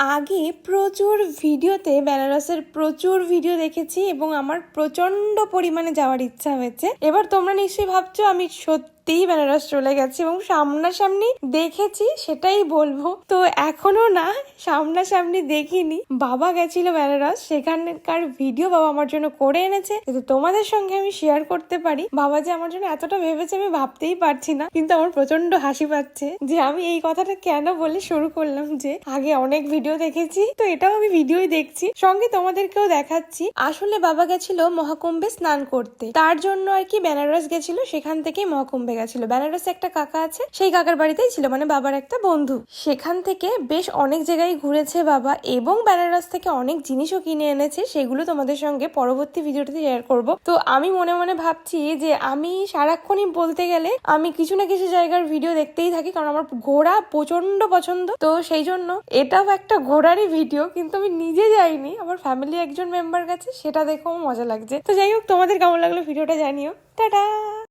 আগে প্রচুর ভিডিওতে বেনারসের প্রচুর ভিডিও দেখেছি এবং আমার প্রচন্ড পরিমাণে যাওয়ার ইচ্ছা হয়েছে। এবার তোমরা নিশ্চয়ই ভাবছো আমি সত্যিই বেনারস চলে গেছি এবং সামনাসামনি দেখেছি সেটাই বলবো। তো এখনো না, সামনাসামনি দেখিনি। বাবা গেছিল বেনারস, সেখানকার ভিডিও বাবা আমার জন্য করে এনেছে, যাতে তোমাদের সঙ্গে আমি শেয়ার করতে পারি। বাবা যে আমার জন্য এতটা ভেবেছে আমি ভাবতেই পারছি না, কিন্তু আমার প্রচন্ড হাসি পাচ্ছে যে আমি এই কথাটা কেন বলে শুরু করলাম যে আগে অনেক ভিডিও দেখেছি। তো এটাও আমি ভিডিওই দেখছি, সঙ্গে তোমাদেরকেও দেখাচ্ছি। আসলে বাবা গেছিল মহাকুম্ভে স্নান করতে, তার জন্য আর কি বেনারস গেছিল, সেখান থেকেই মহাকুম্ভে গেছিল। বেনারসে একটা কাকা আছে, সেই কাকার বাড়িতেই ছিল, মানে বাবার একটা বন্ধু। সেখান থেকে বেশ অনেক জায়গায় ঘুরেছে বাবা এবং বেনারস থেকে অনেক জিনিসও কিনে এনেছে, সেগুলো তোমাদের সঙ্গে পরবর্তী ভিডিওতে শেয়ার করব। তো আমি মনে মনে ভাবছি যে আমি সারাক্ষণই বলতে গেলে আমি কিছু না কিছু জায়গার ভিডিও দেখতেই থাকি, কারণ আমার ঘোরা প্রচন্ড পছন্দ। তো সেই জন্য এটাও একটা ঘোরারই ভিডিও, কিন্তু আমি নিজে যাইনি, আমার ফ্যামিলি একজন মেম্বার গেছে, সেটা দেখেও মজা লাগছে। তো যাই হোক, তোমাদের কেমন লাগলো ভিডিওটা জানিও। টাটা।